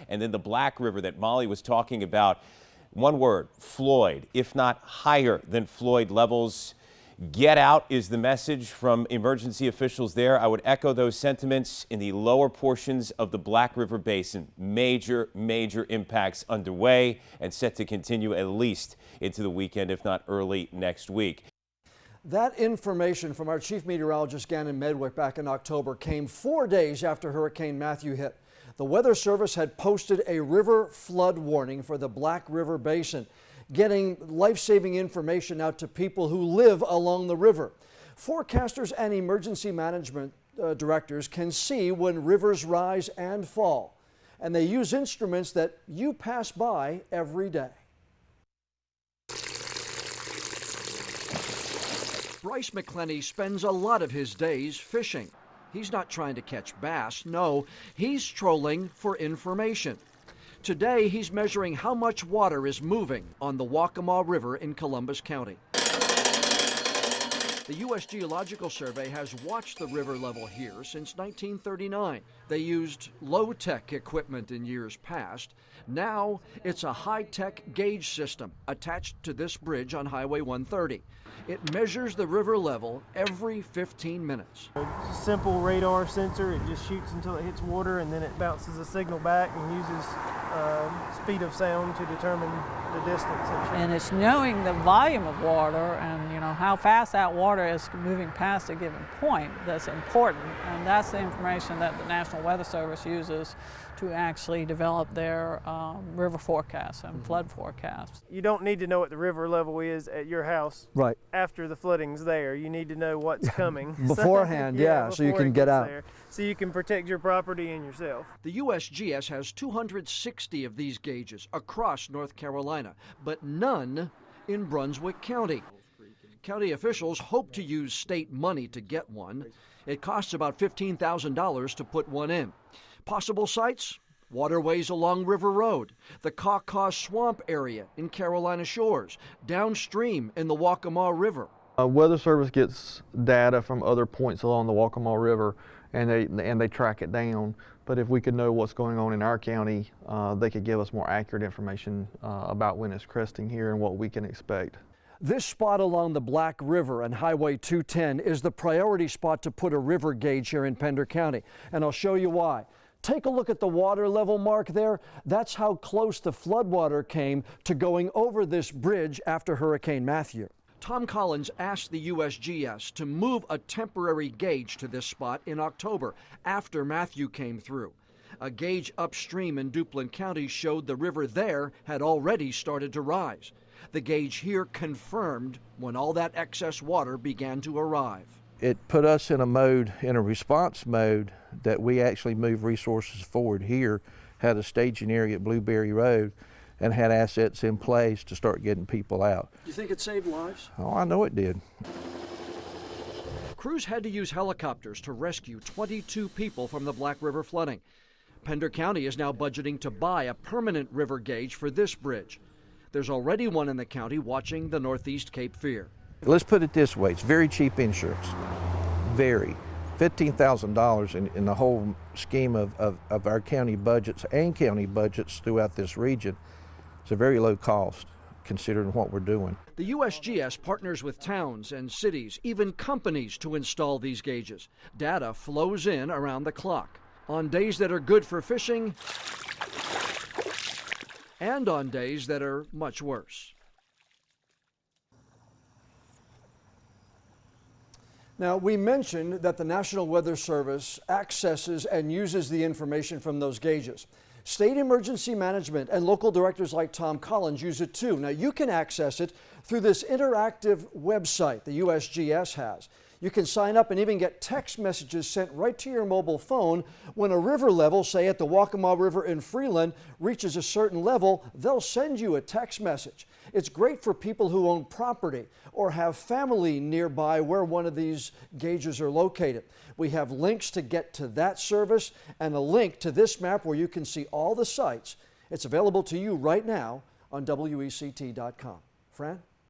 And then the Black River that Molly was talking about, one word, Floyd, if not higher than Floyd levels. Get out is the message from emergency officials there. I would echo those sentiments in the lower portions of the Black River Basin. Major impacts underway and set to continue at least into the weekend, if not early next week. That information from our chief meteorologist Gannon Medwick back in October came 4 days after Hurricane Matthew hit. The Weather Service had posted a river flood warning for the Black River Basin, getting life-saving information out to people who live along the river. Forecasters and emergency management directors can see when rivers rise and fall, and they use instruments that you pass by every day. Bryce McClenny spends a lot of his days fishing. He's not trying to catch bass, no, he's trolling for information. Today, he's measuring how much water is moving on the Waccamaw River in Columbus County. The U.S. Geological Survey has watched the river level here since 1939. They used low-tech equipment in years past. Now, it's a high-tech gauge system attached to this bridge on Highway 130. It measures the river level every 15 minutes. It's a simple radar sensor. It just shoots until it hits water, and then it bounces a signal back and uses speed of sound to determine the distance. And it's knowing the volume of water and how fast that water is moving past a given point that's important. And that's the information that the National Weather Service uses to actually develop their river forecasts and flood forecasts. You don't need to know what the river level is at your house right after the flooding's there. You need to know what's coming beforehand, so you can get out. So you can protect your property and yourself. The USGS has 260 of these gauges across North Carolina, but none in Brunswick County. County officials hope to use state money to get one. It costs about $15,000 to put one in. Possible sites? Waterways along River Road, the Caw Swamp area in Carolina Shores, downstream in the Waccamaw River. Weather Service gets data from other points along the Waccamaw River, and they track it down. But if we could know what's going on in our county, they could give us more accurate information about when it's cresting here and what we can expect. This spot along the Black River and Highway 210 is the priority spot to put a river gauge here in Pender County, and I'll show you why. Take a look at the water level mark there. That's how close the floodwater came to going over this bridge after Hurricane Matthew. Tom Collins asked the USGS to move a temporary gauge to this spot in October after Matthew came through. A gauge upstream in Duplin County showed the river there had already started to rise. The gauge here confirmed when all that excess water began to arrive. It put us in a response mode that we actually moved resources forward here, had a staging area at Blueberry Road, and had assets in place to start getting people out. You think it saved lives? Oh, I know it did. Crews had to use helicopters to rescue 22 people from the Black River flooding. Pender County is now budgeting to buy a permanent river gauge for this bridge. There's already one in the county watching the Northeast Cape Fear. Let's put it this way, it's very cheap insurance, very. $15,000 in the whole scheme of our county budgets and county budgets throughout this region. It's a very low cost considering what we're doing. The USGS partners with towns and cities, even companies, to install these gauges. Data flows in around the clock. On days that are good for fishing and on days that are much worse. Now, we mentioned that the National Weather Service accesses and uses the information from those gauges. State emergency management and local directors like Tom Collins use it too. Now, you can access it through this interactive website the USGS has. You can sign up and even get text messages sent right to your mobile phone when a river level, say at the Waccamaw River in Freeland, reaches a certain level. They'll send you a text message. It's great for people who own property or have family nearby where one of these gauges are located. We have links to get to that service and a link to this map where you can see all the sites. It's available to you right now on WECT.com. Fran?